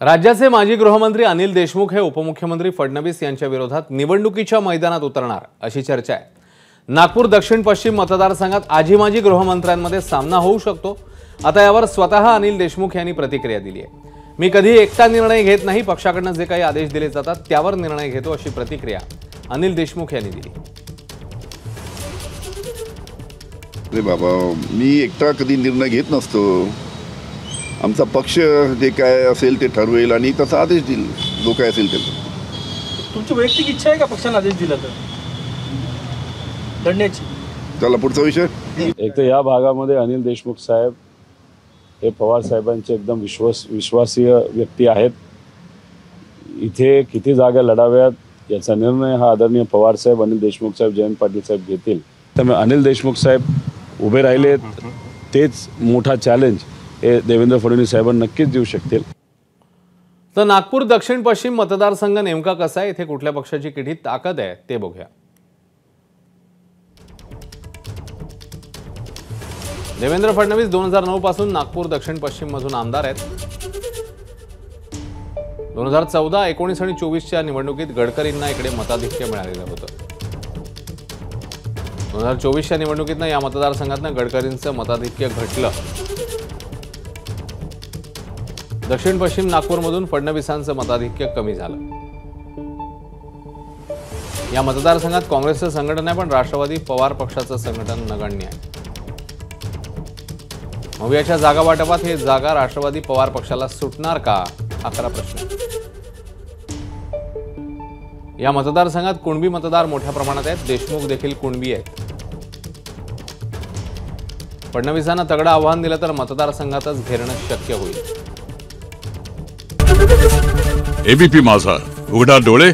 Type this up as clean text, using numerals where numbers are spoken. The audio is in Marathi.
राज्याचे माजी गृहमंत्री अनिल देशमुख हे उपमुख्यमंत्री फडणवीस यांच्या विरोधात निवडणुकीच्या मैदानात उतरणार अशी चर्चा आहे। नागपूर दक्षिण पश्चिम मतदारसंघात आजी माजी गृहमंत्र्यांमध्ये सामना होऊ शकतो। आता यावर स्वतः अनिल देशमुख यांनी प्रतिक्रिया दिली आहे। मी कधी एकटा निर्णय घेत नाही, पक्षाकडून जे काही आदेश दिले जातात त्यावर निर्णय घेतो अशी प्रतिक्रिया अनिल देशमुख यांनी दिली। अरे बाबा, मी एकटा कधी निर्णय घेत नसतो। आमचा पक्ष जे काय असेल ते ठरवेल आणि तसा आदेश देईल जो काय असेल ते। तुमची वैयक्तिक इच्छा आहे का पक्षाने आदेश दिला तर लढण्याची? चला पुढचा विषय। एक तर या भागामध्ये अनिल देशमुख साहेब हे पवार साहेबांचे एकदम विश्वासीय व्यक्ती आहेत। इथे किती जागा लढाव्यात याचा निर्णय हा आदरणीय पवार साहेब, अनिल देशमुख साहेब, जयंत पाटील साहेब घेतील। त्यामुळे अनिल देशमुख साहेब उभे राहिले तेच मोठा चॅलेंज हे देवेंद्र फडणवीस साहेबांना नक्कीच देऊ शकतील। तर नागपूर दक्षिण पश्चिम मतदारसंघ नेमका कसा आहे, इथे कुठल्या पक्षाची किती ताकद आहे ते बघूया। देवेंद्र फडणवीस 2009 पासून नागपूर दक्षिण पश्चिम मधून आमदार आहेत। 2014, 19 आणि 24च्या निवडणुकीत गडकरींना इकडे मताधिक्य मिळालेलं होतं। 2024च्या निवडणुकीतनं या मतदारसंघातनं गडकरींचं मताधिक्य घटलं। दक्षिण पश्चिम नागपूरमधून फडणवीसांचं मताधिक्य कमी झालं। या मतदारसंघात काँग्रेसचं संघटन आहे, पण राष्ट्रवादी पवार पक्षाचं संघटन नगण्य आहे। मवियाच्या जागा वाटपात हे जागा राष्ट्रवादी पवार पक्षाला सुटणार का, हा खरा प्रश्न आहे। या मतदारसंघात कुणबी मतदार मोठ्या प्रमाणात आहेत। देशमुख देखील कुणबी आहेत। फडणवीसांना तगडं आव्हान दिलं तर मतदारसंघातच घेरणं शक्य होईल। एबीपी माझा, उघडा डोळे